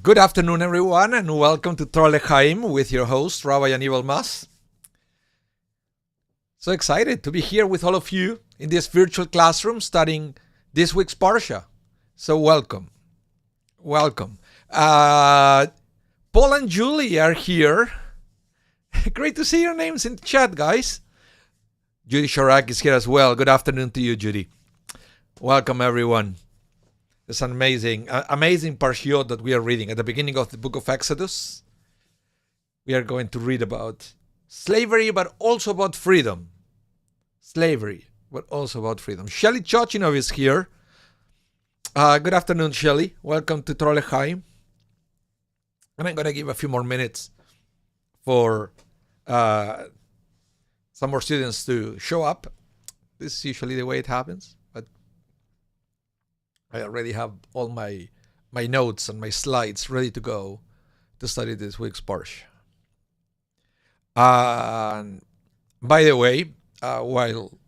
Good afternoon, everyone, and welcome to Torah with your host, Rabbi Anibal. So excited to be here with all of you in this virtual classroom studying this week's Parsha. So welcome. Welcome. Paul and Julie are here. Great to see your names in the chat, guys. Judy Sharak is here as well. Good afternoon to you, Judy. Welcome, everyone. It's an amazing parshiot that we are reading at the beginning of the book of Exodus. We are going to read about slavery, but also about freedom. Slavery, but also about freedom. Shelly Chochinov is here. Good afternoon, Shelly. Welcome to Torah L'chaim. And I'm going to give a few more minutes for some more students to show up. This is usually the way it happens. I already have all my notes and my slides ready to go to study this week's Parsha. By the way, while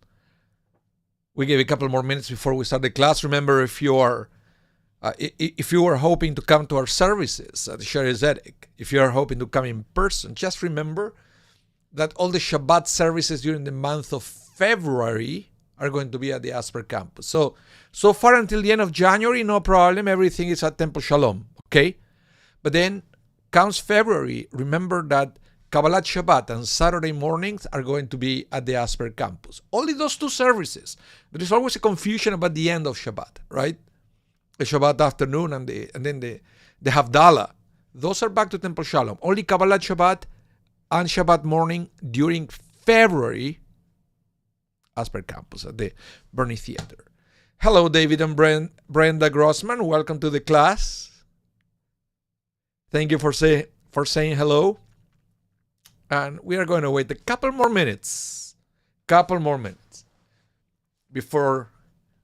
we give a couple more minutes before we start the class, remember if you are hoping to come to our services at Shaarei Zedek, if you are hoping to come in person, just remember that all the Shabbat services during the month of February are going to be at the Asper campus. So far until the end of January, no problem. Everything is at Temple Shalom, okay? But then comes February. Remember that Kabbalat Shabbat and Saturday mornings are going to be at the Asper campus. Only those two services. There is always a confusion about the end of Shabbat, right? The Shabbat afternoon and then the Havdalah. Those are back to Temple Shalom. Only Kabbalat Shabbat and Shabbat morning during February Asper campus at the Bernie Theater. Hello, David and Brenda Grossman. Welcome to the class. Thank you for saying hello. And we are going to wait a couple more minutes before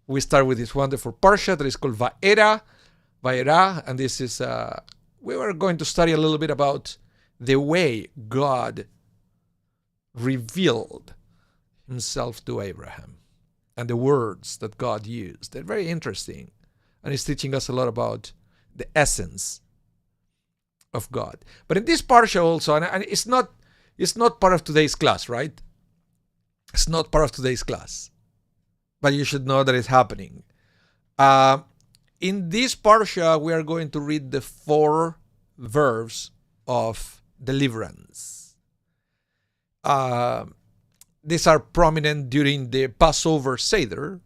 we start with this wonderful parsha that is called Vaera. And this is we are going to study a little bit about the way God revealed himself to Abraham and the words that God used. They're very interesting, and he's teaching us a lot about the essence of God. But in this parsha also, and it's not part of today's class, right? It's not part of today's class, but you should know that it's happening. In this parsha, we are going to read the 4 verbs of deliverance. These are prominent during the Passover Seder.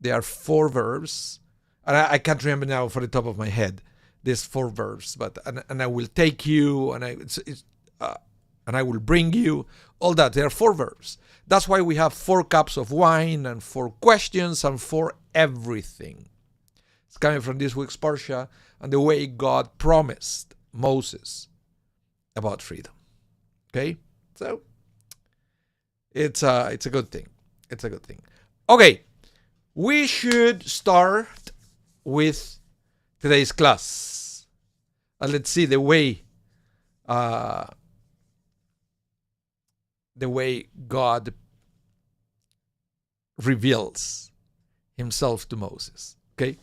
There are 4 verbs. And I can't remember now for the top of my head these 4 verbs. But and I will take you, and I will bring you, all that. There are 4 verbs. That's why we have 4 cups of wine and 4 questions and 4 everything. It's coming from this week's Parsha and the way God promised Moses about freedom. Okay? So it's a good thing. It's a good thing. Okay, we should start with today's class. Let's see the way God reveals himself to Moses. Okay,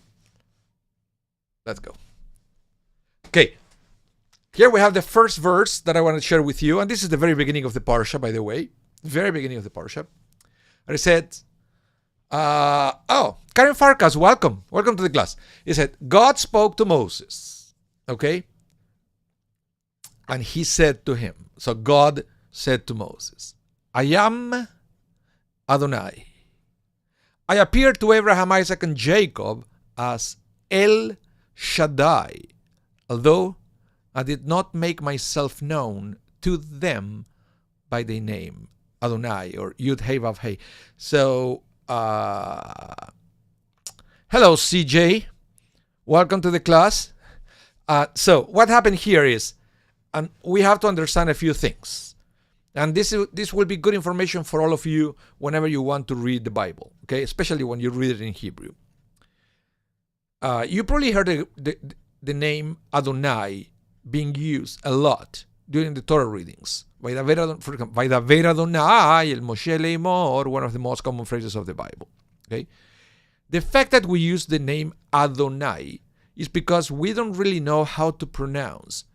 let's go. Okay, here we have the first verse that I want to share with you, and this is the very beginning of the parsha, by the way. Very beginning of the parsha. And it said, Karen Farkas, welcome to the class. He said, God spoke to Moses, okay? And he said to him, so God said to Moses, I am Adonai. I appeared to Abraham, Isaac, and Jacob as El Shaddai, although I did not make myself known to them by their name. Adonai, or Yud Hey Vav Hey. So, hello, CJ. Welcome to the class. So, what happened here is, and we have to understand a few things. And this will be good information for all of you whenever you want to read the Bible, okay? Especially when you read it in Hebrew. You probably heard the name Adonai being used a lot during the Torah readings. For example, Vaera Adonai, El Moshe Leimor, one of the most common phrases of the Bible. Okay, the fact that we use the name Adonai is because we don't really know how to pronounce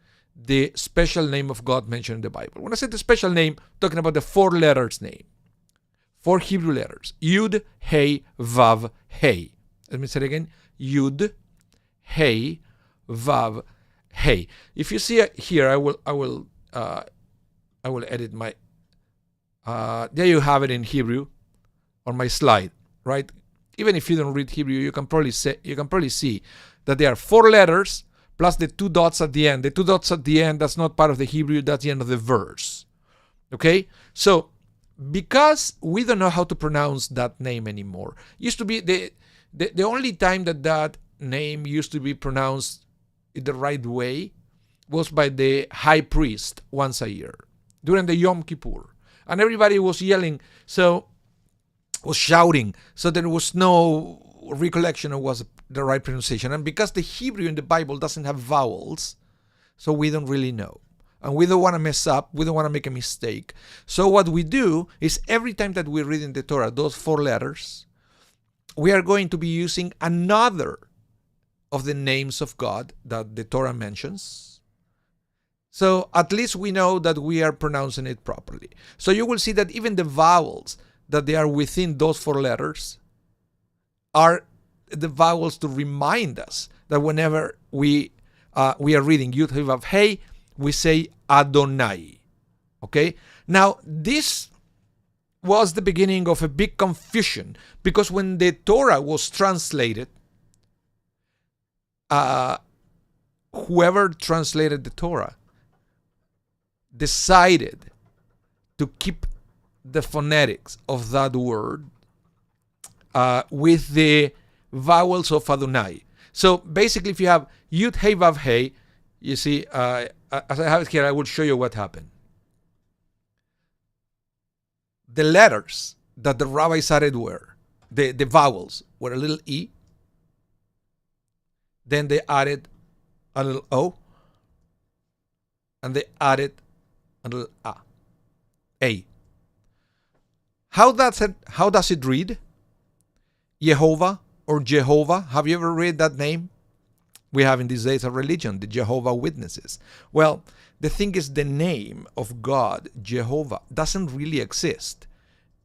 the special name of God mentioned in the Bible. When I say the special name, I'm talking about the 4 letters name. 4 Hebrew letters. Yud, Hey, Vav, Hey. Let me say it again. Yud, Hey, Vav, Hey. If you see it here, I will edit my. There you have it in Hebrew on my slide, right? Even if you don't read Hebrew, you can probably see that there are 4 letters plus the 2 dots at the end. The 2 dots at the end, that's not part of the Hebrew, that's the end of the verse. Okay? So, because we don't know how to pronounce that name anymore, used to be the only time that name used to be pronounced in the right way was by the high priest once a year during the Yom Kippur. And everybody was yelling, was shouting, so there was no recollection of what was the right pronunciation. And because the Hebrew in the Bible doesn't have vowels, so we don't really know. And we don't want to mess up, we don't want to make a mistake. So what we do is every time that we read in the Torah those 4 letters, we are going to be using another of the names of God that the Torah mentions. So at least we know that we are pronouncing it properly. So you will see that even the vowels that they are within those 4 letters are the vowels to remind us that whenever we are reading Yud Hey Vav Hey, we say Adonai. Okay? Now, this was the beginning of a big confusion, because when the Torah was translated, whoever translated the Torah decided to keep the phonetics of that word with the vowels of Adonai. So basically, if you have Yud Hey Vav Hey, you see, as I have it here, I will show you what happened. The letters that the rabbis added were, the vowels were a little E, then they added a little O, and they added a little A. How does it read? Yehovah or Jehovah. Have you ever read that name? We have in these days a religion, the Jehovah Witnesses. Well, the thing is, the name of God, Jehovah, doesn't really exist.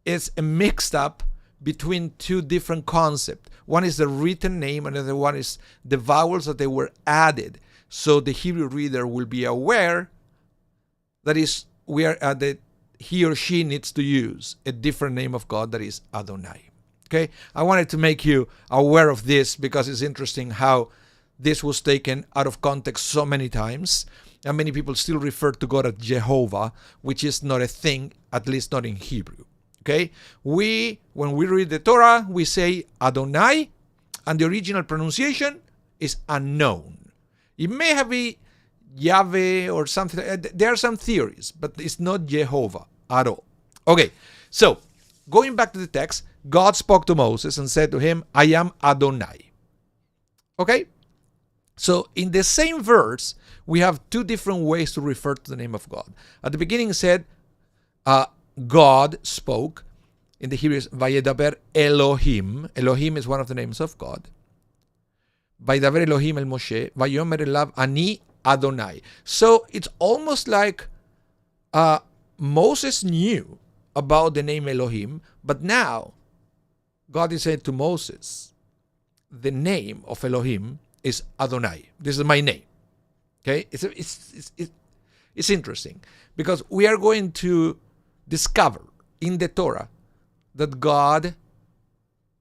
It's a mixed up between 2 different concepts. One is the written name, and the other one is the vowels that they were added, so the Hebrew reader will be aware that he or she needs to use a different name of God, that is Adonai. Okay? I wanted to make you aware of this because it's interesting how this was taken out of context so many times, and many people still refer to God as Jehovah, which is not a thing, at least not in Hebrew. Okay? When we read the Torah, we say Adonai, and the original pronunciation is unknown. It may have been Yahweh or something. There are some theories, but it's not Jehovah at all. Okay, so going back to the text, God spoke to Moses and said to him, I am Adonai. Okay? So in the same verse, we have 2 different ways to refer to the name of God. At the beginning it said, God spoke. In the Hebrew is Vayedaber Elohim. Elohim is one of the names of God. Vayedaber Elohim el Moshe. Vayomer elav ani Adonai. So it's almost like Moses knew about the name Elohim, but now God is saying to Moses, the name of Elohim is Adonai. This is my name. Okay? It's interesting because we are going to discover in the Torah that God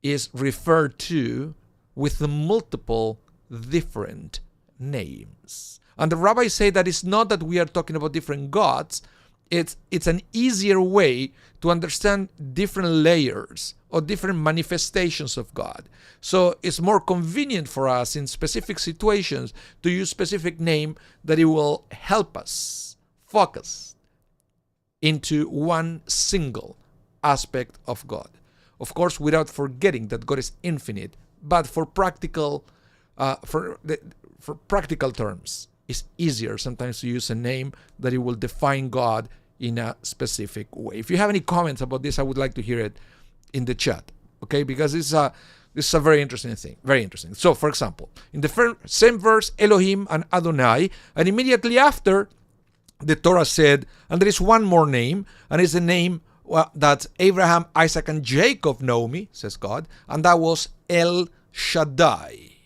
is referred to with multiple different names. And the rabbis say that it's not that we are talking about different gods, it's an easier way to understand different layers or different manifestations of God. So it's more convenient for us in specific situations to use specific name that it will help us focus into one single aspect of God. Of course, without forgetting that God is infinite, but for practical terms, it's easier sometimes to use a name that it will define God in a specific way. If you have any comments about this, I would like to hear it in the chat, okay? Because it's This is a very interesting thing. Very interesting. So, for example, in the same verse, Elohim and Adonai, and immediately after, the Torah said, and there is one more name, and it's the name that Abraham, Isaac, and Jacob know me, says God, and that was El Shaddai.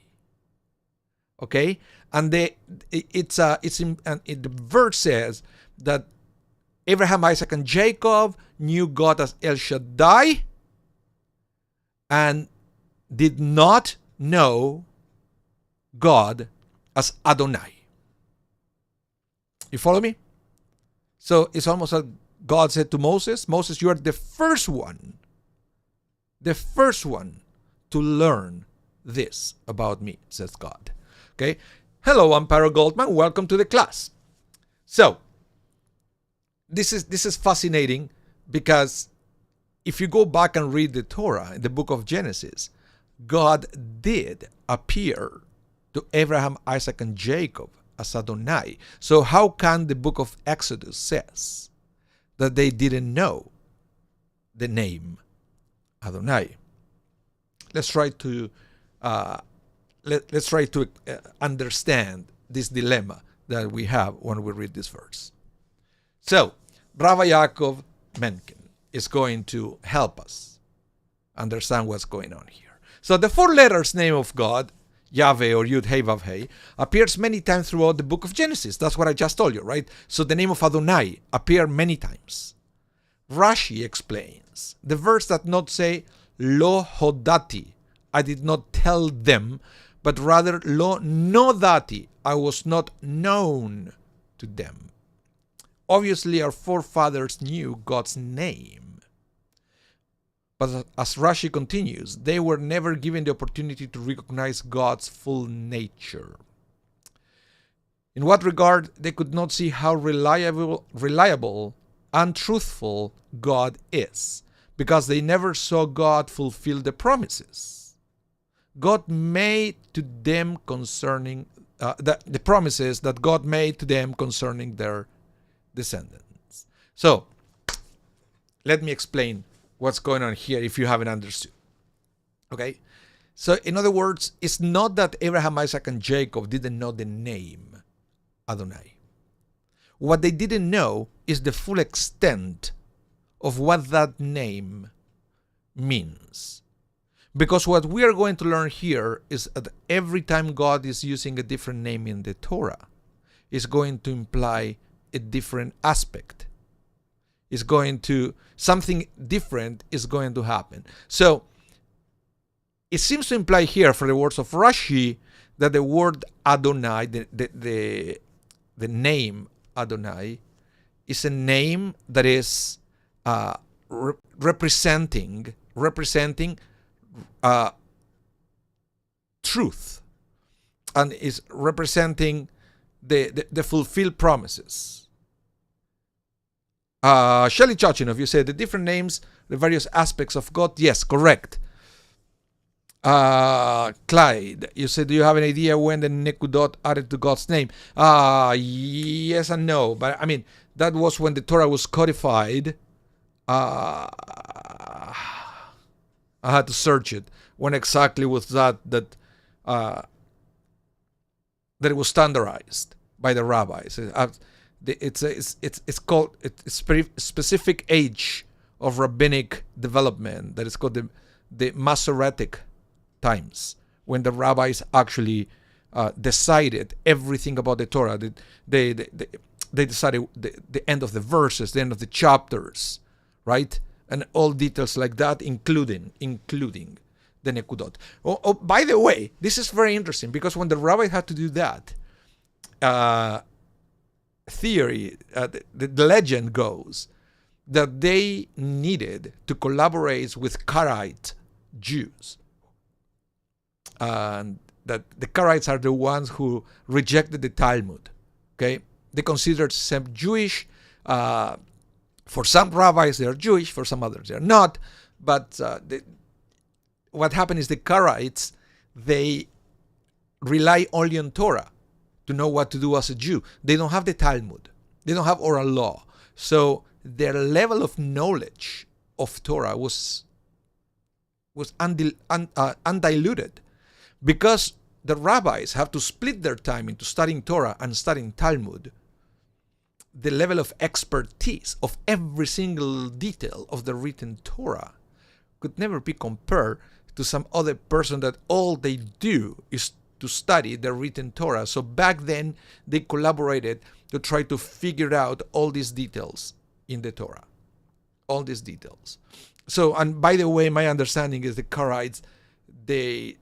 Okay, and the verse says that Abraham, Isaac, and Jacob knew God as El Shaddai, and did not know God as Adonai. You follow me? So it's almost like God said to Moses, Moses, you are the first one to learn this about me, says God. Okay? Hello, I'm Paro Goldman. Welcome to the class. So, this is fascinating because if you go back and read the Torah in the book of Genesis, God did appear to Abraham, Isaac, and Jacob as Adonai. So how can the book of Exodus says that they didn't know the name Adonai? Let's try to understand this dilemma that we have when we read this verse. So, Rabbi Yaakov Menken is going to help us understand what's going on here. So the 4 letters name of God, Yahweh or Yud Hey Vav Hey, appears many times throughout the book of Genesis. That's what I just told you, right? So the name of Adonai appears many times. Rashi explains the verse that not say Lo Hodati, I did not tell them, but rather Lo Nodati, I was not known to them. Obviously, our forefathers knew God's name. But as Rashi continues, they were never given the opportunity to recognize God's full nature. In what regard, they could not see how reliable and truthful God is, because they never saw God fulfill the promises God made to them concerning the promises that God made to them concerning their descendants. So, let me explain what's going on here if you haven't understood. Okay? So, in other words, it's not that Abraham, Isaac, and Jacob didn't know the name Adonai. What they didn't know is the full extent of what that name means. Because what we are going to learn here is that every time God is using a different name in the Torah, is going to imply a different aspect. Something different is going to happen. So, it seems to imply here, for the words of Rashi, that the word Adonai, the name Adonai, is a name that is representing truth, and is representing the fulfilled promises. Shelly Chachinov, you said the different names, the various aspects of God. Yes, correct. Clyde, you said, do you have an idea when the Nekudot added to God's name? Yes and no. But I mean, that was when the Torah was codified. I had to search it. When exactly was that it was standardized by the rabbis. It's called a specific age of rabbinic development that is called the Masoretic times, when the rabbis actually decided everything about the Torah. They decided the end of the verses, the end of the chapters, right? And all details like that, including the Nekudot. Oh, by the way, this is very interesting, because when the rabbi had to do that, the legend goes that they needed to collaborate with Karaite Jews. And that the Karaites are the ones who rejected the Talmud. Okay? They considered themselves Jewish. For some rabbis, they are Jewish. For some others, they are not. But what happened is the Karaites, they rely only on Torah to know what to do as a Jew. They don't have the Talmud. They don't have oral law. So their level of knowledge of Torah was was undiluted, because the rabbis have to split their time into studying Torah and studying Talmud. The level of expertise of every single detail of the written Torah could never be compared to some other person that all they do is to study the written Torah. So back then, they collaborated to try to figure out all these details in the Torah. All these details. So, and by the way, my understanding is the Karaites, they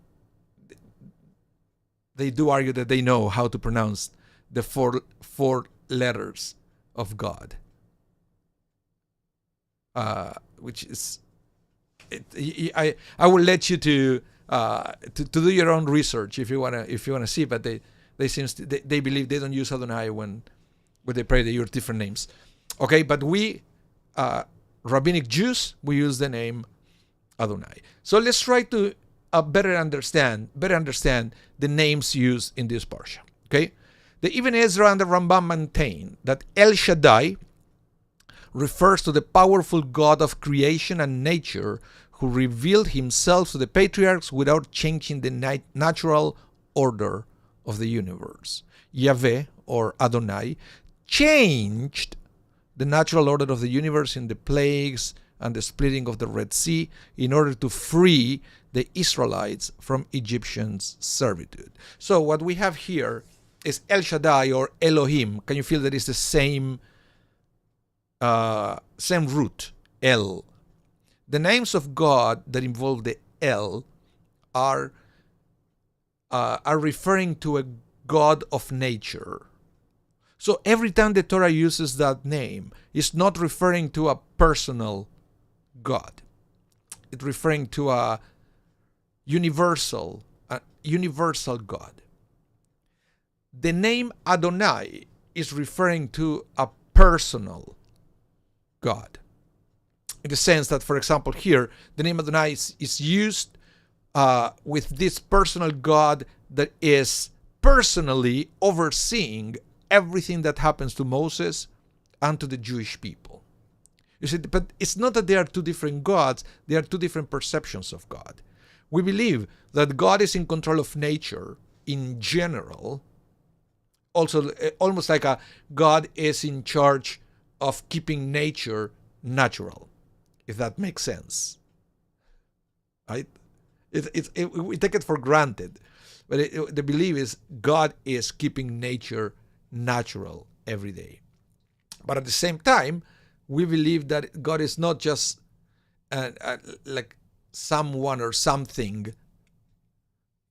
do argue that they know how to pronounce the four letters of God, which is, I will let you to do your own research if you wanna see. But they believe they don't use Adonai when they pray. They use different names. Okay, but we rabbinic Jews, we use the name Adonai. So let's try to better understand the names used in this parsha. Okay, the Ibn Ezra and the Rambam maintain that El Shaddai refers to the powerful God of creation and nature who revealed himself to the patriarchs without changing the natural order of the universe. Yahweh, or Adonai, changed the natural order of the universe in the plagues and the splitting of the Red Sea in order to free the Israelites from Egyptians' servitude. So what we have here is El Shaddai, or Elohim. Can you feel that it's the same root, El? The names of God that involve the El are referring to a God of nature. So every time the Torah uses that name, it's not referring to a personal God. It's referring to a universal God. The name Adonai is referring to a personal God. In the sense that, for example, here, the name Adonai is used with this personal God that is personally overseeing everything that happens to Moses and to the Jewish people. You see, but it's not that they are two different gods, they are two different perceptions of God. We believe that God is in control of nature in general. Also, almost like a God is in charge of keeping nature natural, if that makes sense. Right? We take it for granted, but the belief is God is keeping nature natural every day. But at the same time, we believe that God is not just like someone or something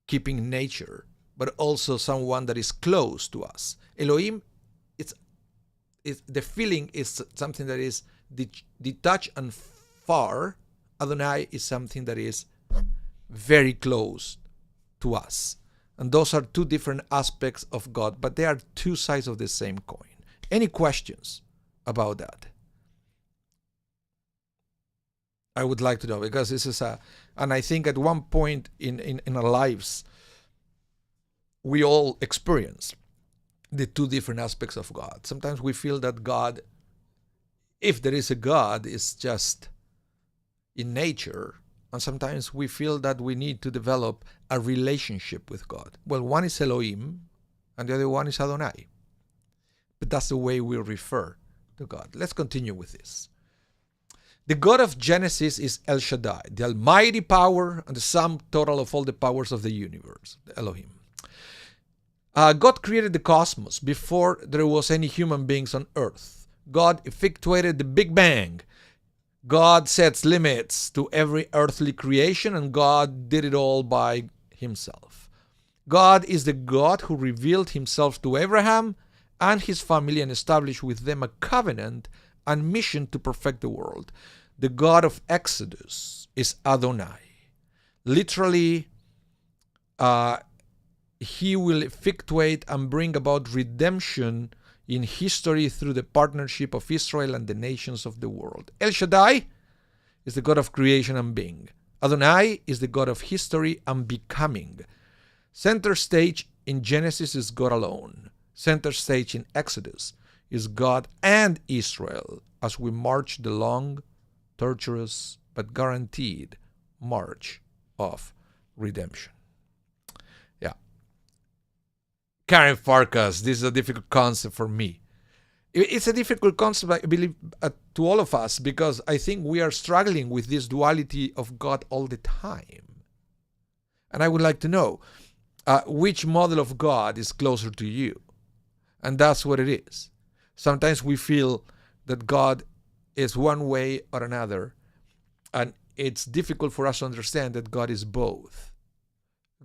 keeping nature, but also someone that is close to us. Elohim, the feeling is something that is detached and far. Adonai is something that is very close to us. And those are two different aspects of God, but they are two sides of the same coin. Any questions about that? I would like to know, because this is and I think at one point in our lives, we all experience the two different aspects of God. Sometimes we feel that God, if there is a God, is just in nature. And sometimes we feel that we need to develop a relationship with God. Well, one is Elohim, and the other one is Adonai. But that's the way we refer to God. Let's continue with this. The God of Genesis is El Shaddai, the almighty power and the sum total of all the powers of the universe, the Elohim. God created the cosmos before there was any human beings on earth. God effectuated the Big Bang. God sets limits to every earthly creation, and God did it all by himself. God is the God who revealed himself to Abraham and his family and established with them a covenant and mission to perfect the world. The God of Exodus is Adonai. Literally, he will effectuate and bring about redemption in history through the partnership of Israel and the nations of the world. El Shaddai is the God of creation and being. Adonai is the God of history and becoming. Center stage in Genesis is God alone. Center stage in Exodus is God and Israel as we march the long, torturous, but guaranteed march of redemption. Yeah. Karen Farkas, this is a difficult concept for me. It's a difficult concept, I believe, to all of us, because I think we are struggling with this duality of God all the time. And I would like to know which model of God is closer to you. And that's what it is. Sometimes we feel that God is one way or another, and it's difficult for us to understand that God is both.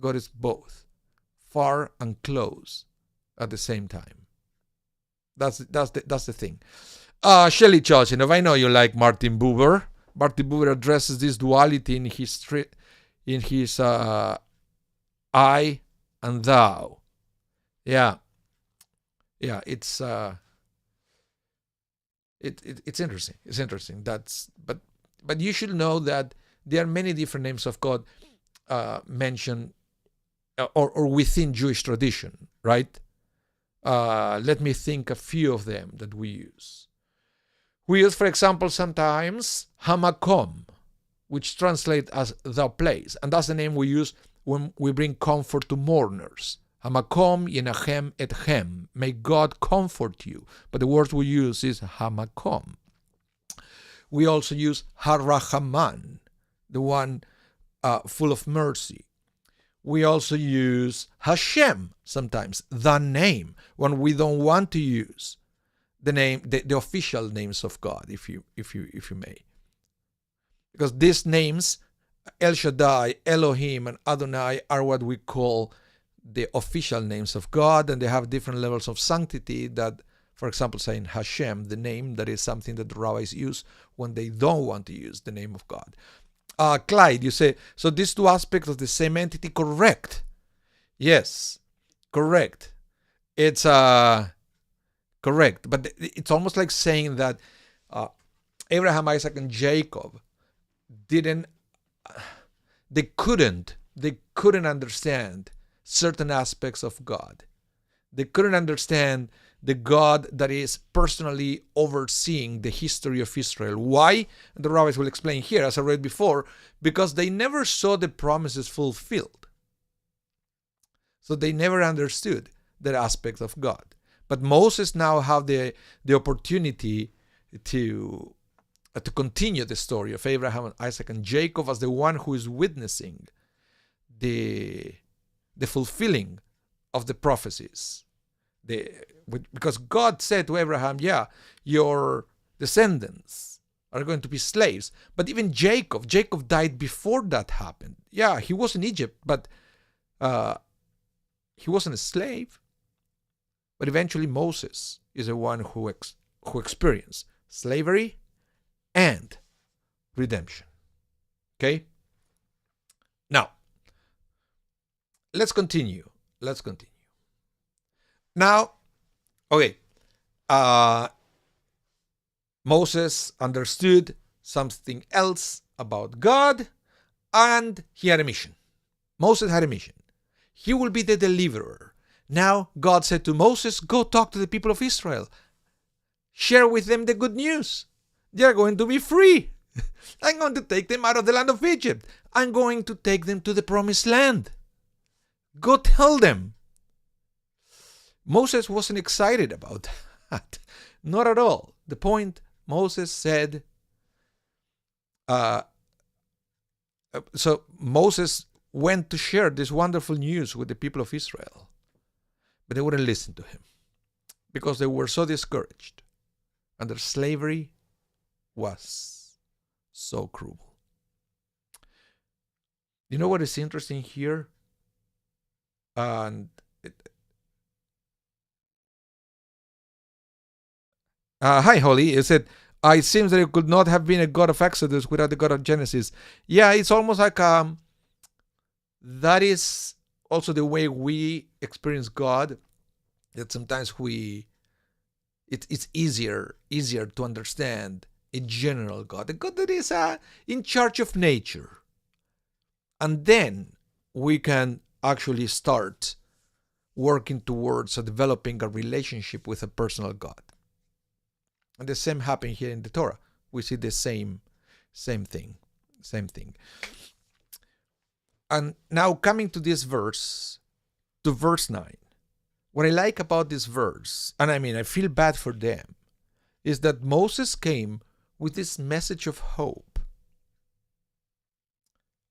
God is both, far and close at the same time. That's the thing. Shelley Chochinov, I know you like Martin Buber. Martin Buber addresses this duality in his I and thou. Yeah, it's interesting. It's interesting. But you should know that there are many different names of God mentioned or within Jewish tradition, right? Let me think a few of them that we use. We use, for example, sometimes Hamakom, which translates as thou place. And that's the name we use when we bring comfort to mourners. Hamakom yenachem etchem. May God comfort you. But the word we use is Hamakom. We also use Harachaman, the one full of mercy. We also use Hashem sometimes, the name, when we don't want to use the name, the official names of God, if you may. Because these names, El Shaddai, Elohim, and Adonai, are what we call the official names of God, and they have different levels of sanctity that, for example, saying Hashem, the name, that is something that the rabbis use when they don't want to use the name of God. Clyde, you say, so these two aspects of the same entity, correct? Yes, correct. It's correct, but it's almost like saying that Abraham, Isaac, and Jacob they couldn't understand certain aspects of God. They couldn't understand the God that is personally overseeing the history of Israel. Why? The rabbis will explain here, as I read before, because they never saw the promises fulfilled. So they never understood that aspect of God. But Moses now have the opportunity to continue the story of Abraham, Isaac, and Jacob as the one who is witnessing the fulfilling of the prophecies. Because God said to Abraham, yeah, your descendants are going to be slaves. But even Jacob died before that happened. Yeah, he was in Egypt, but he wasn't a slave. But eventually Moses is the one who experienced slavery and redemption. Okay? Now, let's continue. Now, okay, Moses understood something else about God, and he had a mission. Moses had a mission. He will be the deliverer. Now, God said to Moses, go talk to the people of Israel. Share with them the good news. They are going to be free. I'm going to take them out of the land of Egypt. I'm going to take them to the promised land. Go tell them. Moses wasn't excited about that. Not at all. The point, Moses said, so Moses went to share this wonderful news with the people of Israel. But they wouldn't listen to him because they were so discouraged. And their slavery was so cruel. You know what is interesting here? And hi, Holly. It said, it seems that it could not have been a God of Exodus without the God of Genesis. Yeah, it's almost like that is also the way we experience God. That sometimes it's easier to understand a general God, a God that is in charge of nature. And then we can actually start working towards developing a relationship with a personal God. And the same happened here in the Torah. We see the same thing. And now coming to this verse, to verse 9. What I like about this verse, and I mean, I feel bad for them, is that Moses came with this message of hope.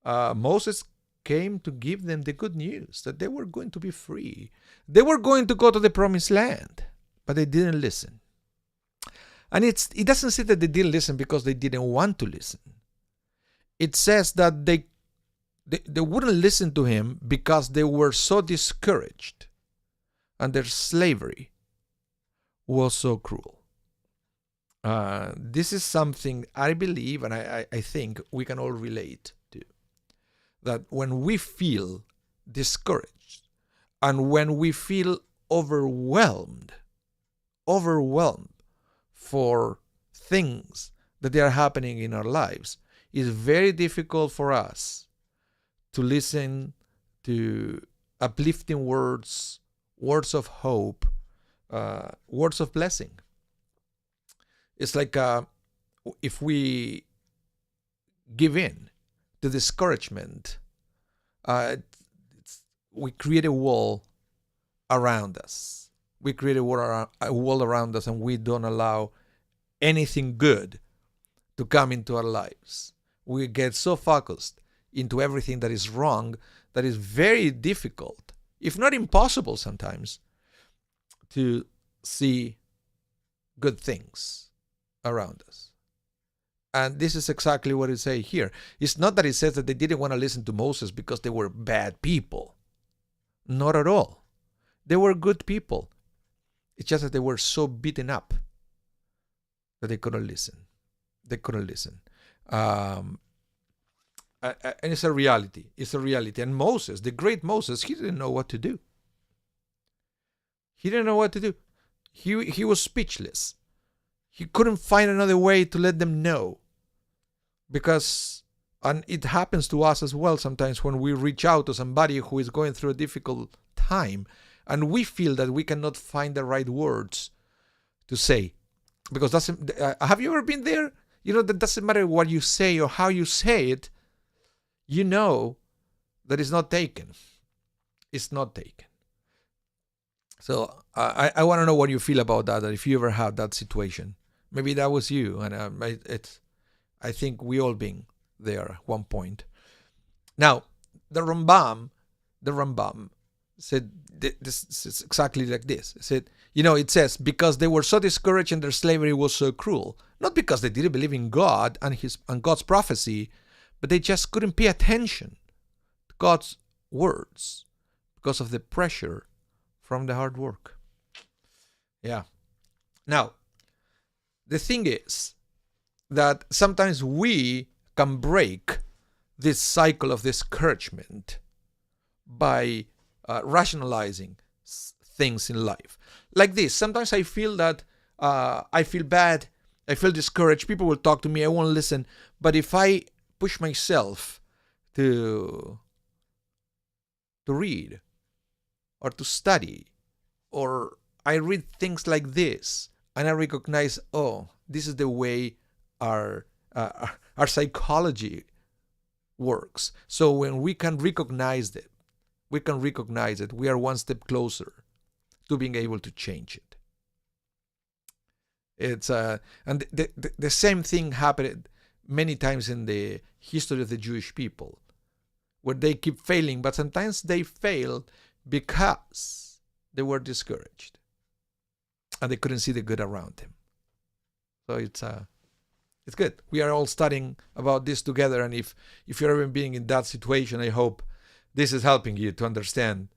Moses came to give them the good news that they were going to be free. They were going to go to the promised land, but they didn't listen. And it doesn't say that they didn't listen because they didn't want to listen. It says that they wouldn't listen to him because they were so discouraged and their slavery was so cruel. This is something I believe and I think we can all relate to. That when we feel discouraged and when we feel overwhelmed for things that are happening in our lives, it's very difficult for us to listen to uplifting words, words of hope, words of blessing. It's like if we give in to discouragement, we create a wall around us. We create a wall around us, and we don't allow anything good to come into our lives. We get so focused into everything that is wrong that is very difficult, if not impossible sometimes, to see good things around us. And this is exactly what it says here. It's not that it says that they didn't want to listen to Moses because they were bad people. Not at all. They were good people. It's just that they were so beaten up that they couldn't listen. They couldn't listen. And it's a reality. It's a reality. And Moses, the great Moses, he didn't know what to do. He didn't know what to do. He was speechless. He couldn't find another way to let them know. Because, and it happens to us as well sometimes when we reach out to somebody who is going through a difficult time and we feel that we cannot find the right words to say. Because have you ever been there? You know, that doesn't matter what you say or how you say it, you know that it's not taken. It's not taken. So I want to know what you feel about that, if you ever had that situation. Maybe that was you, and I think we all been there at one point. Now, the Rambam said this is exactly like this. It said, it says, because they were so discouraged and their slavery was so cruel, not because they didn't believe in God and God's prophecy, but they just couldn't pay attention to God's words because of the pressure from the hard work. Yeah. Now, the thing is that sometimes we can break this cycle of discouragement by rationalizing things in life. Like this, sometimes I feel that I feel bad, I feel discouraged, people will talk to me, I won't listen, but if I push myself to read or to study, or I read things like this, and I recognize, this is the way our psychology works. So when we can recognize it, we are one step closer to being able to change it. It's and the same thing happened many times in the history of the Jewish people, where they keep failing, but sometimes they failed because they were discouraged and they couldn't see the good around them. So it's good. We are all studying about this together, and if you're ever being in that situation, I hope this is helping you to understand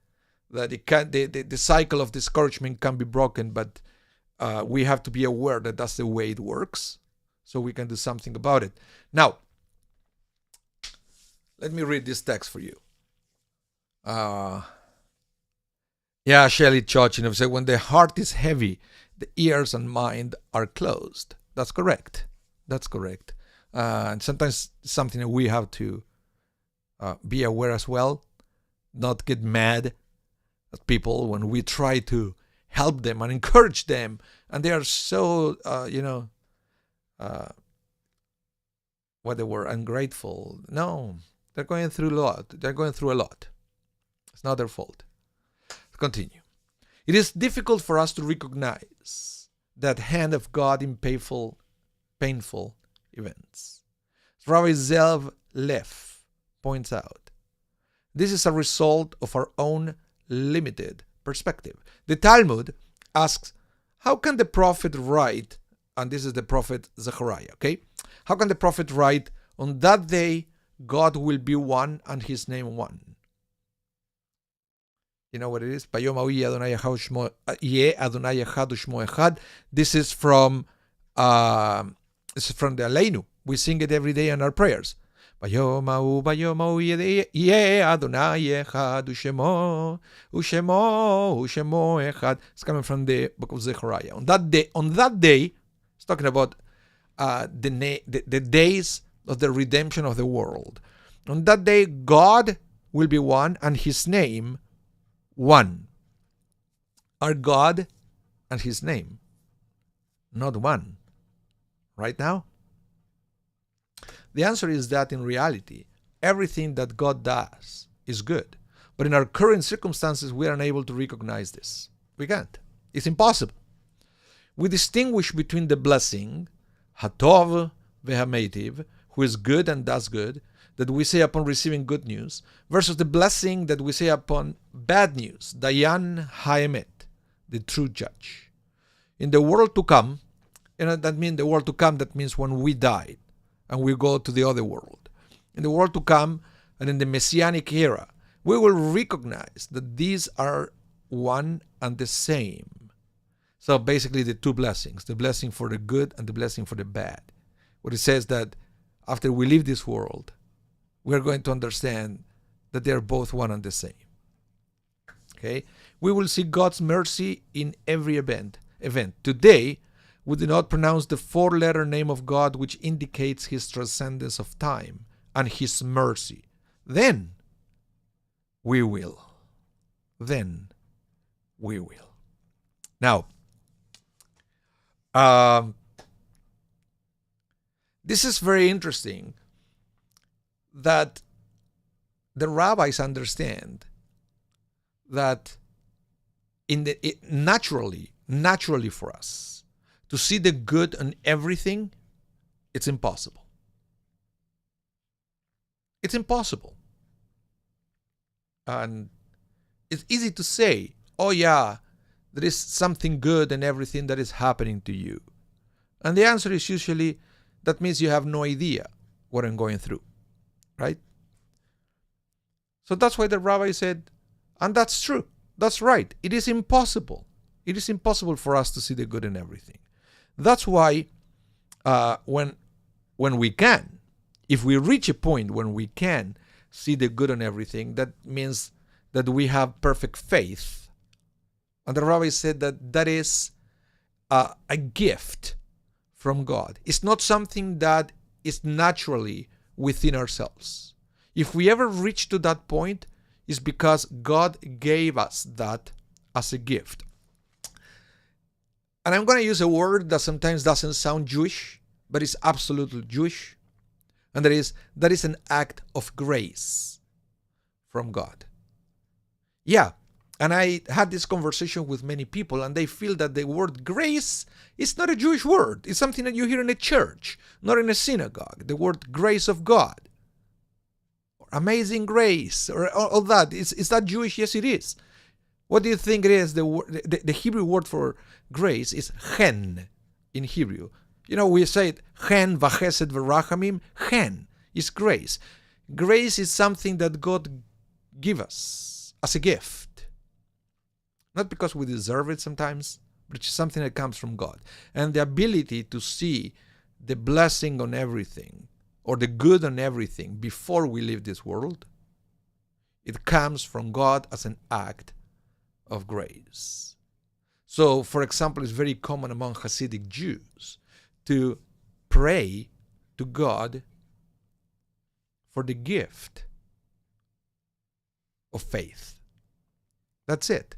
that the cycle of discouragement can be broken, but we have to be aware that that's the way it works, so we can do something about it. Now, let me read this text for you. Shelley Chochinov said, when the heart is heavy, the ears and mind are closed. That's correct. That's correct. And sometimes it's something that we have to be aware as well. Not get mad at people when we try to help them and encourage them, and they are so, ungrateful. No, They're going through a lot. They're going through a lot. It's not their fault. Continue. It is difficult for us to recognize that hand of God in painful events. Rabbi Zev Leff points out, this is a result of our own limited perspective. The Talmud asks, how can the prophet write, and this is the prophet Zechariah, okay? How can the prophet write, on that day God will be one and his name one? You know what it is? This is from the Aleinu. We sing it every day in our prayers. It's coming from the book of Zechariah. On that day, it's talking about the days of the redemption of the world. On that day, God will be one and his name one. Are God and his name not one right now? The answer is that in reality, everything that God does is good. But in our current circumstances, we are unable to recognize this. We can't. It's impossible. We distinguish between the blessing, Hatov ve'hameitiv, who is good and does good, that we say upon receiving good news, versus the blessing that we say upon bad news, Dayan Haemet, the true judge. In the world to come, that means when we die and we go to the other world. In the world to come and in the Messianic era, we will recognize that these are one and the same. So basically the two blessings, the blessing for the good and the blessing for the bad. What it says that after we leave this world, we're going to understand that they are both one and the same. Okay? We will see God's mercy in every event. Today, we do not pronounce the four-letter name of God, which indicates his transcendence of time and his mercy. Then we will. Now, this is very interesting that the rabbis understand that naturally for us to see the good in everything, it's impossible. It's impossible. And it's easy to say, oh yeah, there is something good in everything that is happening to you. And the answer is usually, that means you have no idea what I'm going through. Right? So that's why the rabbi said, and that's true. That's right. It is impossible. It is impossible for us to see the good in everything. That's why when we can, if we reach a point when we can see the good in everything, that means that we have perfect faith. And the rabbi said that is a gift from God. It's not something that is naturally within ourselves. If we ever reach to that point, it's because God gave us that as a gift. And I'm going to use a word that sometimes doesn't sound Jewish, but it's absolutely Jewish. And that is an act of grace from God. Yeah, and I had this conversation with many people, and they feel that the word grace is not a Jewish word. It's something that you hear in a church, not in a synagogue. The word grace of God, or amazing grace, or all that. Is that Jewish? Yes, it is. What do you think it is? The Hebrew word for grace is chen in Hebrew. You know, we say it, chen v'chesed v'rachamim. Chen is grace. Grace is something that God gives us as a gift. Not because we deserve it sometimes, but it's something that comes from God. And the ability to see the blessing on everything, or the good on everything before we leave this world, it comes from God as an act of grace. So, for example, it's very common among Hasidic Jews to pray to God for the gift of faith. That's it.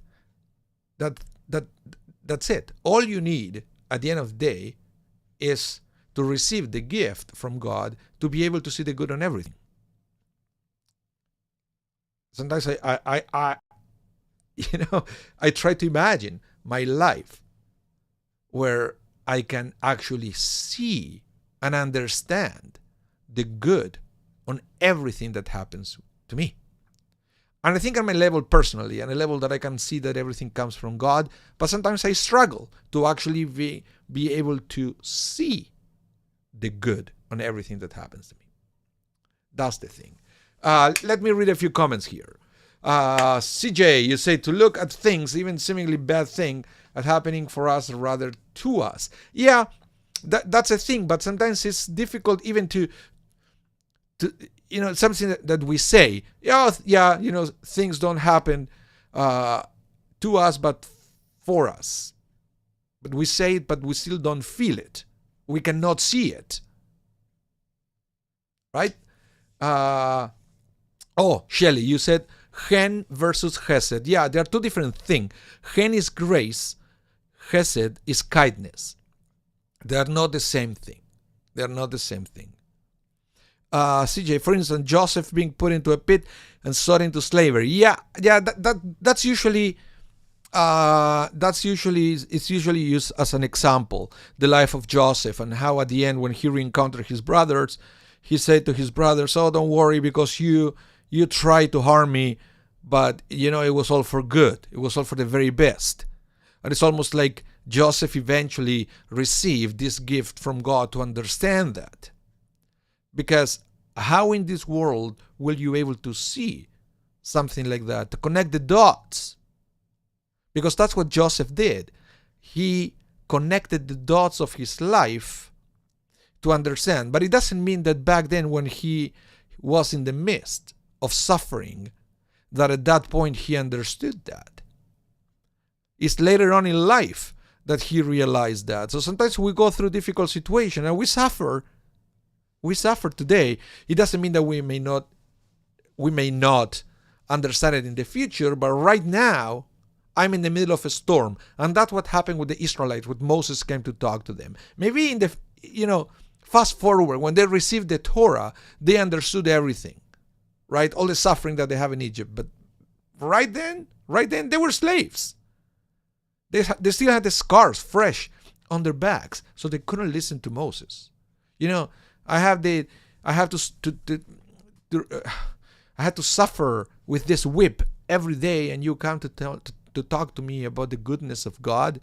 That's it. All you need at the end of the day is to receive the gift from God to be able to see the good on everything. Sometimes I try to imagine my life where I can actually see and understand the good on everything that happens to me. And I think on my level personally, on a level that I can see that everything comes from God, but sometimes I struggle to actually be able to see the good on everything that happens to me. That's the thing. Let me read a few comments here. CJ, you say to look at things, even seemingly bad thing, as happening for us rather to us. Yeah, that's a thing, but sometimes it's difficult even to something that we say, things don't happen to us, but for us. But we say it, but we still don't feel it. We cannot see it. Right? Shelly, you said Chen versus Chesed. Yeah, they are two different things. Chen is grace. Chesed is kindness. They are not the same thing. CJ, for instance, Joseph being put into a pit and sold into slavery. That's usually it's usually used as an example, the life of Joseph, and how at the end, when he reencountered his brothers, he said to his brothers, "Oh, don't worry, because you tried to harm me, but it was all for good. It was all for the very best." And it's almost like Joseph eventually received this gift from God to understand that. Because how in this world will you be able to see something like that, to connect the dots? Because that's what Joseph did. He connected the dots of his life to understand. But it doesn't mean that back then, when he was in the midst of suffering, that at that point he understood that. It's later on in life that he realized that. So sometimes we go through difficult situations and we suffer. We suffer today. It doesn't mean that we may not understand it in the future, but right now, I'm in the middle of a storm. And that's what happened with the Israelites when Moses came to talk to them. Maybe in the, fast forward, when they received the Torah, they understood everything, right? All the suffering that they have in Egypt. But right then, they were slaves. They still had the scars fresh on their backs, so they couldn't listen to Moses. I had to suffer with this whip every day, and you come to talk to me about the goodness of God.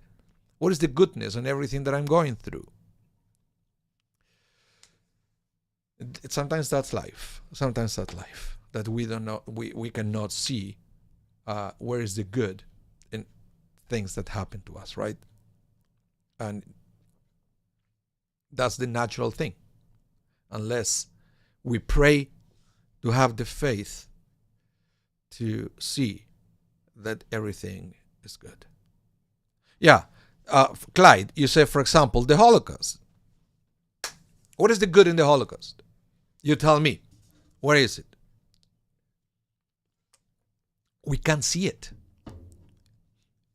What is the goodness on everything that I'm going through? Sometimes that's life. That we don't know. We cannot see where is the good in things that happen to us, right? And that's the natural thing. Unless we pray to have the faith to see that everything is good. Yeah, Clyde, you say, for example, the Holocaust. What is the good in the Holocaust? You tell me. Where is it? We can't see it.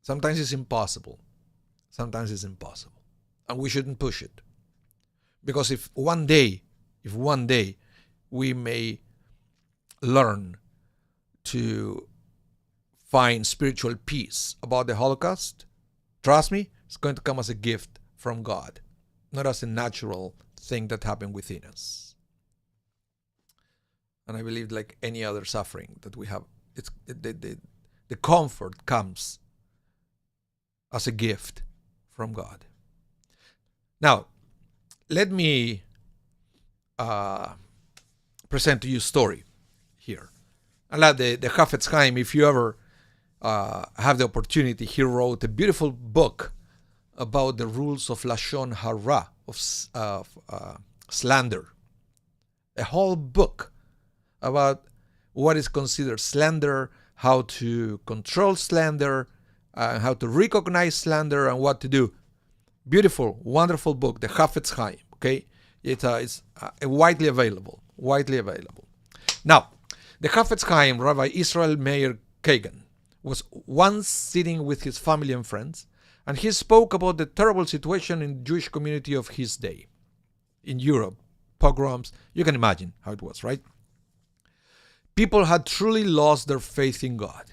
Sometimes it's impossible. And we shouldn't push it. Because if one day we may learn to find spiritual peace about the Holocaust, trust me, it's going to come as a gift from God, not as a natural thing that happened within us. And I believe, like any other suffering that we have, it's the comfort comes as a gift from God. Now, let me present to you a story here. I love the Chafetz Chaim. If you ever have the opportunity, he wrote a beautiful book about the rules of Lashon Hara, of slander. A whole book about what is considered slander, how to control slander, how to recognize slander, and what to do. Beautiful, wonderful book, the Chafetz Chaim. Okay, it's widely available. Now, the Chafetz Chaim, Rabbi Israel Meir Kagan, was once sitting with his family and friends, and he spoke about the terrible situation in the Jewish community of his day. In Europe, pogroms, you can imagine how it was, right? People had truly lost their faith in God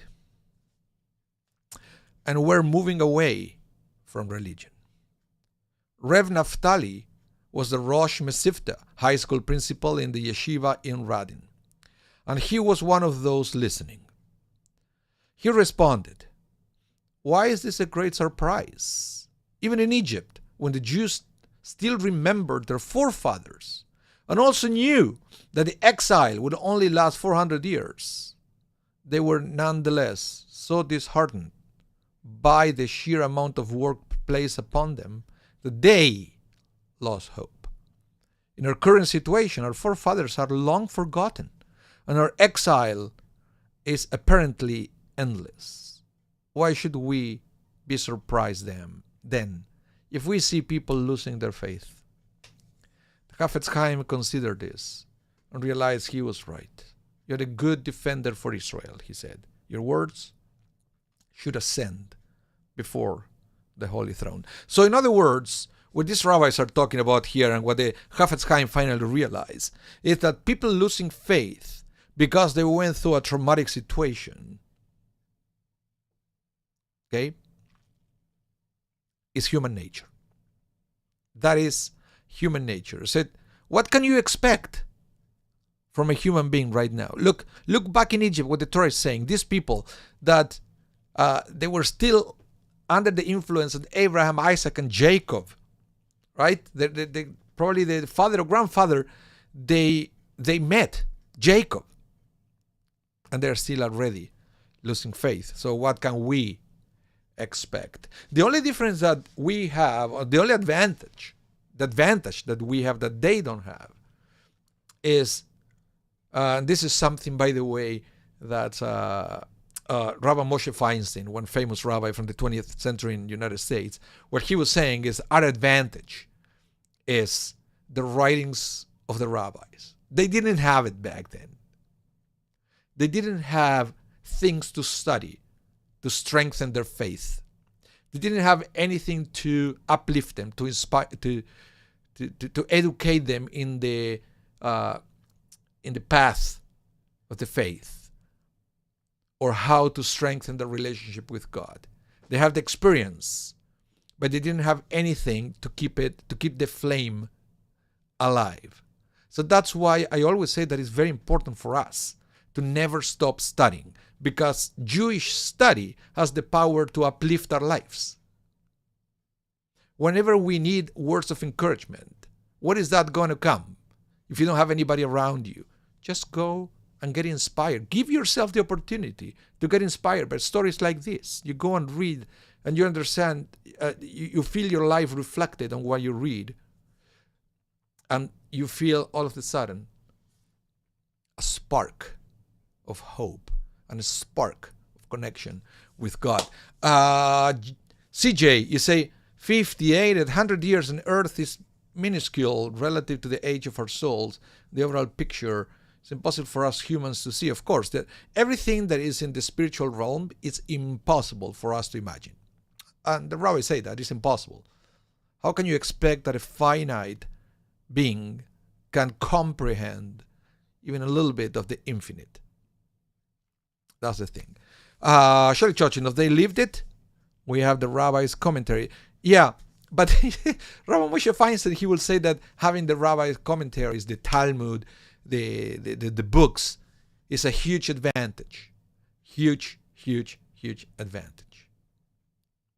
and were moving away from religion. Rev Naftali was the Rosh Mesivta high school principal in the yeshiva in Radin, and he was one of those listening. He responded, "Why is this a great surprise? Even in Egypt, when the Jews still remembered their forefathers and also knew that the exile would only last 400 years, they were nonetheless so disheartened by the sheer amount of work placed upon them that they lost hope. In our current situation, our forefathers are long forgotten, and our exile is apparently endless. Why should we be surprised then if we see people losing their faith?" The Chafetz Chaim considered this and realized he was right. "You're a good defender for Israel," he said. "Your words should ascend before the holy throne." So in other words, what these rabbis are talking about here and what the Chafetz Chaim finally realized is that people losing faith because they went through a traumatic situation, okay, is human nature. That is human nature. I said, what can you expect from a human being right now? Look back in Egypt, what the Torah is saying. These people that they were still under the influence of Abraham, Isaac, and Jacob, right? They probably the father or grandfather, they met Jacob, and they're still already losing faith. So what can we expect? The only difference that we have, or the only advantage that we have that they don't have, is this is something, by the way, that Rabbi Moshe Feinstein, one famous rabbi from the 20th century in the United States, what he was saying is our advantage is the writings of the rabbis. They didn't have it back then. They didn't have things to study to strengthen their faith. They didn't have anything to uplift them, to inspire, to educate them in the path of the faith, or how to strengthen the relationship with God. They have the experience, but they didn't have anything to keep the flame alive. So that's why I always say that it's very important for us to never stop studying, because Jewish study has the power to uplift our lives. Whenever we need words of encouragement, what is that going to come? If you don't have anybody around you, just go and get inspired. Give yourself the opportunity to get inspired by stories like this. You go and read, and you understand, you feel your life reflected on what you read, and you feel all of a sudden a spark of hope and a spark of connection with God. CJ, you say 58 at 100 years on earth is minuscule relative to the age of our souls. The overall picture is impossible for us humans to see. Of course, that everything that is in the spiritual realm is impossible for us to imagine. And the rabbis say that it's impossible. How can you expect that a finite being can comprehend even a little bit of the infinite? That's the thing. Shelley Chochinov, they lived it. We have the rabbi's commentary. Yeah, but Rabbi Moshe Feinstein, he will say that having the rabbi's commentaries, the Talmud, the books, is a huge advantage. Huge advantage.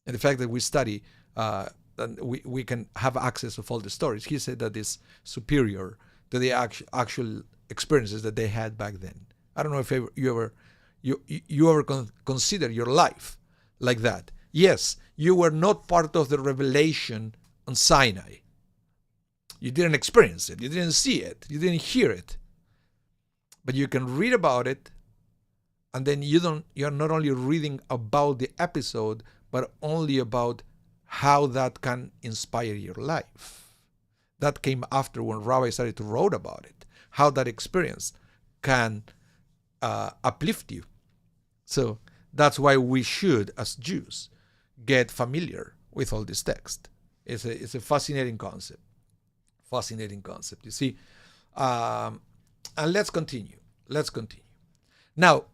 And the fact that we study, and we can have access of all the stories. He said that is superior to the actual experiences that they had back then. I don't know if you ever consider your life like that. Yes, you were not part of the revelation on Sinai. You didn't experience it. You didn't see it. You didn't hear it. But you can read about it, and then you're not only reading about the episode, but only about how that can inspire your life. That came after, when Rabbi started to write about it, how that experience can uplift you. So that's why we should, as Jews, get familiar with all this text. It's a fascinating concept. You see. And let's continue. Now,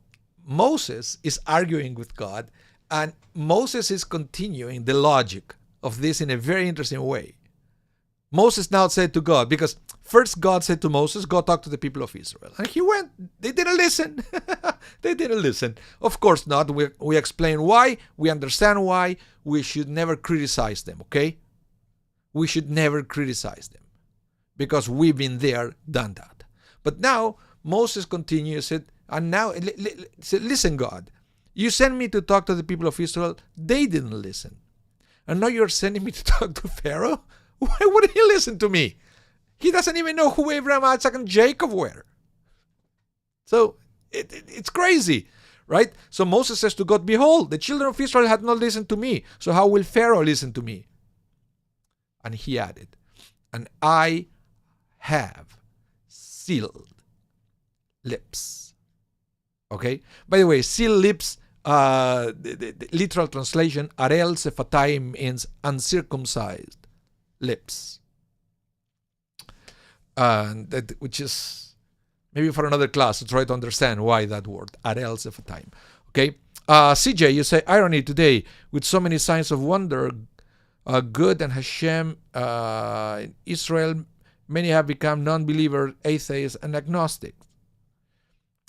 Moses is arguing with God, and Moses is continuing the logic of this in a very interesting way. Moses now said to God, because first God said to Moses, go talk to the people of Israel. And he went. They didn't listen. They didn't listen. Of course not. We explain why. We understand why. We should never criticize them, okay? We should never criticize them because we've been there, done that. But now Moses continues it, and now, listen, God, you sent me to talk to the people of Israel. They didn't listen. And now you're sending me to talk to Pharaoh? Why wouldn't he listen to me? He doesn't even know who Abraham, Isaac, and Jacob were. So it's crazy, right? So Moses says to God, behold, the children of Israel had not listened to me. So how will Pharaoh listen to me? And he added, and I have sealed lips. Okay? By the way, sealed lips, the literal translation, arel sephatayim, means uncircumcised lips. Which is maybe for another class to try to understand why that word, arel sephatayim. Okay? CJ, you say, irony today, with so many signs of wonder, good and Hashem, in Israel, many have become non-believers, atheists, and agnostics.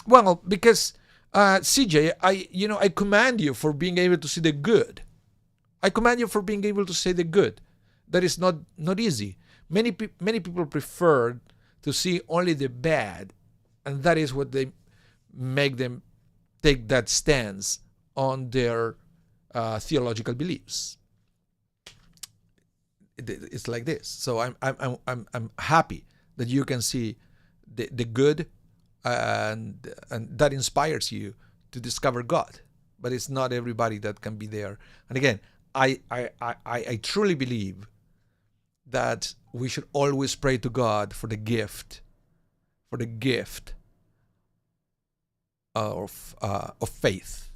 Well, because CJ, I commend you for being able to see the good. I commend you for being able to see the good. That is not easy. Many people prefer to see only the bad, and that is what they make them take that stance on their theological beliefs. It's like this. So I'm happy that you can see the good, and that inspires you to discover God. But it's not everybody that can be there. And again, I truly believe that we should always pray to God for the gift of faith,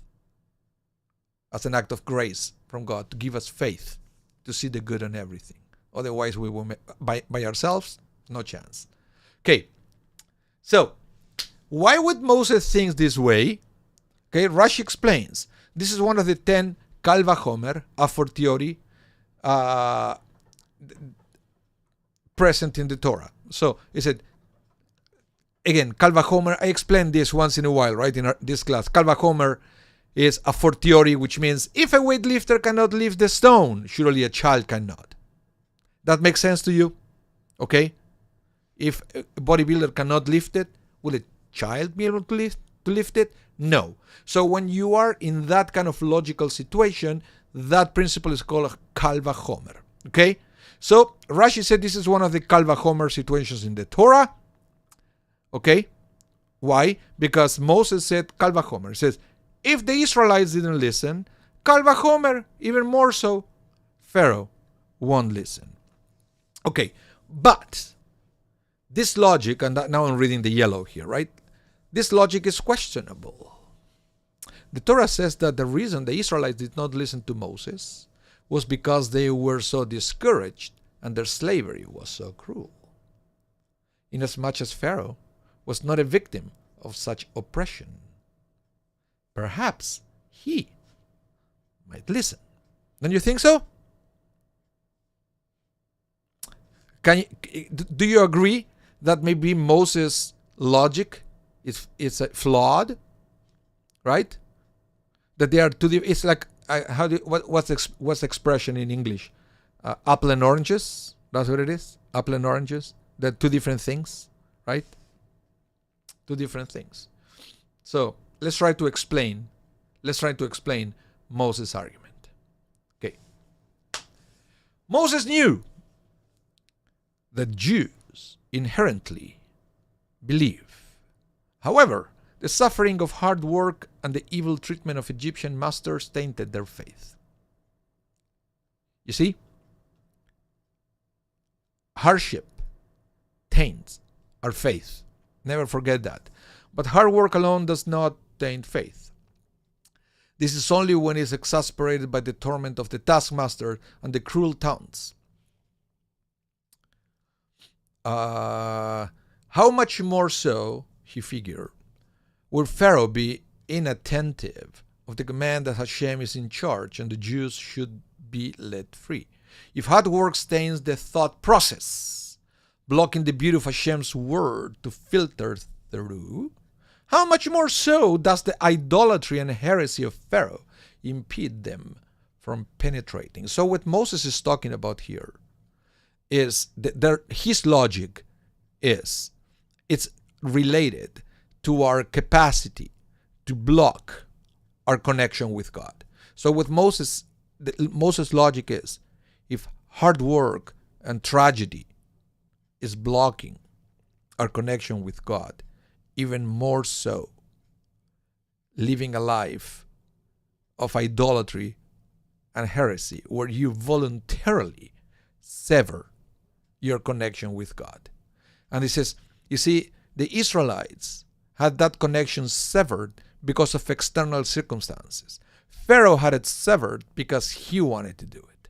as an act of grace from God to give us faith to see the good in everything. Otherwise, we will by ourselves, no chance. Okay, so why would Moses think this way? Okay, Rashi explains. This is one of the 10 Kal Vachomer a fortiori present in the Torah. So he said, again, Kal Vachomer, I explained this once in a while, right, in this class. Kal Vachomer is a fortiori, which means if a weightlifter cannot lift the stone, surely a child cannot. That makes sense to you? Okay? If a bodybuilder cannot lift it, will a child be able to lift it? No. So when you are in that kind of logical situation, that principle is called a Kal Vachomer. Okay? So Rashi said this is one of the Kal Vachomer situations in the Torah. Okay? Why? Because Moses said Kal Vachomer. He says, if the Israelites didn't listen, Kal Vachomer, even more so, Pharaoh won't listen. Okay, but this logic, and now I'm reading the yellow here, right? This logic is questionable. The Torah says that the reason the Israelites did not listen to Moses was because they were so discouraged and their slavery was so cruel. Inasmuch as Pharaoh was not a victim of such oppression, perhaps he might listen. Don't you think so? Do you agree that maybe Moses' logic is flawed, right? That they are two. It's like what's the expression in English? Apple and oranges. That's what it is. Apple and oranges. They're two different things, right? Two different things. So let's try to explain Moses' argument. Okay. Moses knew that Jews inherently believe. However, the suffering of hard work and the evil treatment of Egyptian masters tainted their faith. You see? Hardship taints our faith. Never forget that. But hard work alone does not taint faith. This is only when it is exasperated by the torment of the taskmaster and the cruel taunts. How much more so, he figured, Will Pharaoh be inattentive of the command that Hashem is in charge and the Jews should be let free? If hard work stains the thought process, blocking the beauty of Hashem's word to filter through, how much more so does the idolatry and heresy of Pharaoh impede them from penetrating? So what Moses is talking about here is that his logic is it's related to our capacity to block our connection with God. So with Moses logic is, if hard work and tragedy is blocking our connection with God, even more so, living a life of idolatry and heresy, where you voluntarily sever your connection with God. And he says, you see, the Israelites had that connection severed because of external circumstances. Pharaoh had it severed because he wanted to do it.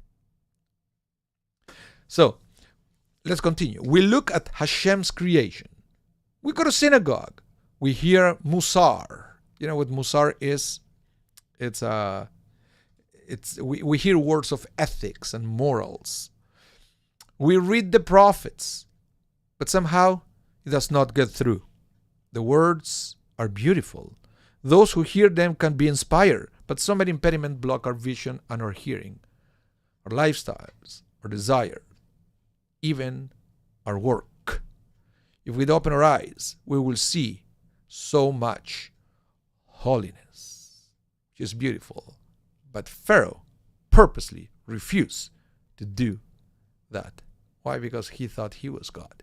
So, let's continue. We look at Hashem's creation. We go to synagogue. We hear Musar. You know what Musar is? We hear words of ethics and morals. We read the prophets, but somehow it does not get through. The words are beautiful. Those who hear them can be inspired, but so many impediments block our vision and our hearing, our lifestyles, our desire, even our work. If we open our eyes, we will see so much holiness, which is beautiful. But Pharaoh purposely refused to do that. Why? Because he thought he was God.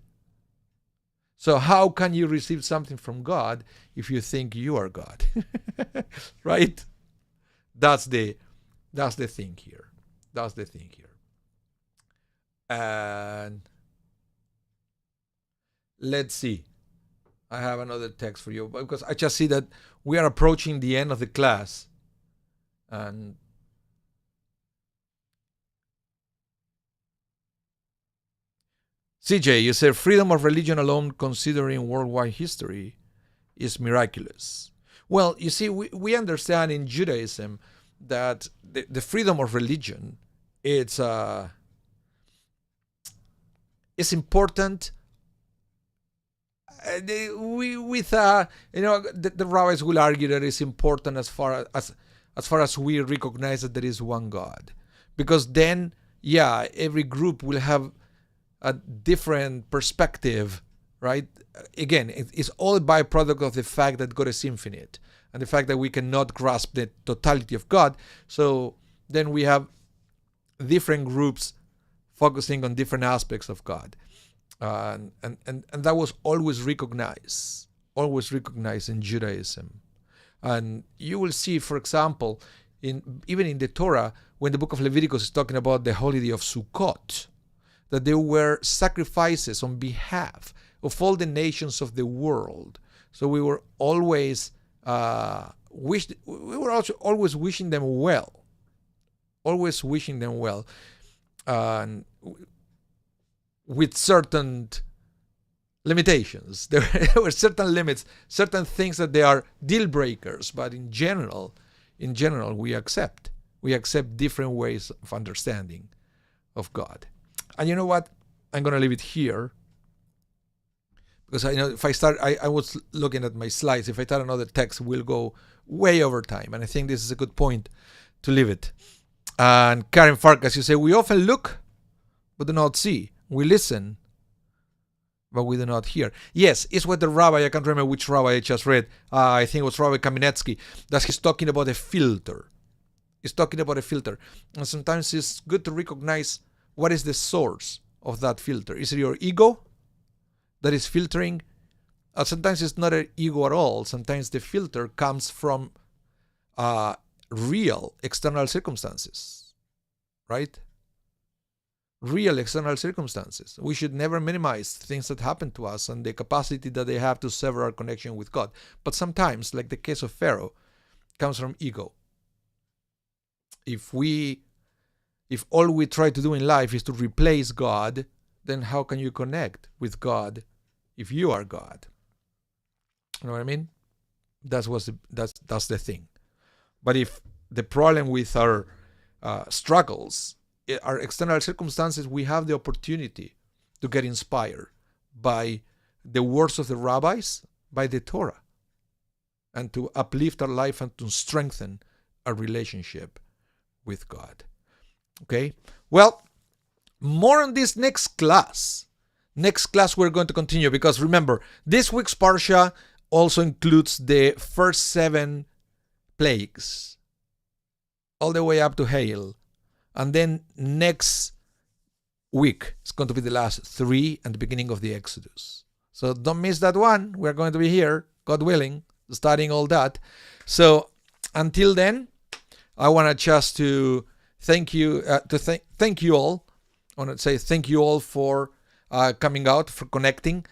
So how can you receive something from God if you think you are God? Right? That's the thing here. That's the thing here. And let's see. I have another text for you because I just see that we are approaching the end of the class. And CJ, you said freedom of religion alone, considering worldwide history, is miraculous. Well, you see, we understand in Judaism that the freedom of religion it's important. The rabbis will argue that it's important as far as we recognize that there is one God, because then, yeah, every group will have a different perspective, right? Again, it's all a byproduct of the fact that God is infinite and the fact that we cannot grasp the totality of God. So then we have different groups focusing on different aspects of God. And that was always recognized in Judaism. And you will see, for example, even in the Torah, when the book of Leviticus is talking about the holiday of Sukkot, that there were sacrifices on behalf of all the nations of the world. So we were always always wishing them well, and with certain limitations. There were certain limits, certain things that they are deal breakers, but in general, we accept different ways of understanding of God. And you know what? I'm going to leave it here, because I know if I start, I was looking at my slides. If I start another text, we'll go way over time. And I think this is a good point to leave it. And Karen Farkas, you say, we often look, but do not see. We listen, but we do not hear. Yes, it's what the rabbi, I can't remember which rabbi I just read. I think it was Rabbi Kamenetsky, that he's talking about a filter. And sometimes it's good to recognize what is the source of that filter. Is it your ego that is filtering? Sometimes it's not an ego at all. Sometimes the filter comes from real external circumstances, right? Real external circumstances. We should never minimize things that happen to us and the capacity that they have to sever our connection with God. But sometimes, like the case of Pharaoh, comes from ego. If all we try to do in life is to replace God, then how can you connect with God if you are God? You know what I mean? That's the thing. But if the problem with our struggles are external circumstances, we have the opportunity to get inspired by the words of the rabbis, by the Torah, and to uplift our life and to strengthen our relationship with God. Okay? Well, more on this next class. Next class we're going to continue, because remember, this week's Parsha also includes the first 7 plagues, all the way up to hail. And then next week is going to be the last 3 and the beginning of the Exodus. So don't miss that one. We're going to be here, God willing, studying all that. So until then, I want to just to thank you, thank you all. I want to say thank you all for coming out, for connecting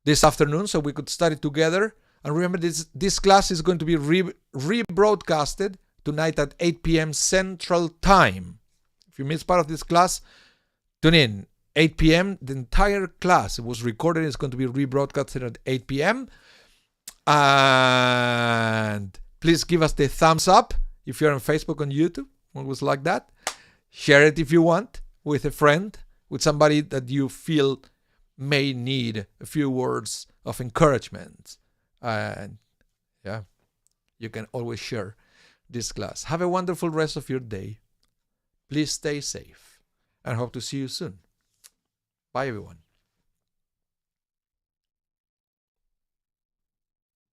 this afternoon so we could study together. And remember, this class is going to be rebroadcasted tonight at 8 p.m. Central Time. If you missed part of this class, tune in. 8 p.m. The entire class was recorded. It's going to be rebroadcasted at 8 p.m. And please give us the thumbs up if you're on Facebook, on YouTube. Always like that. Share it if you want with a friend, with somebody that you feel may need a few words of encouragement. And yeah, you can always share this class. Have a wonderful rest of your day. Please stay safe and hope to see you soon. Bye, everyone.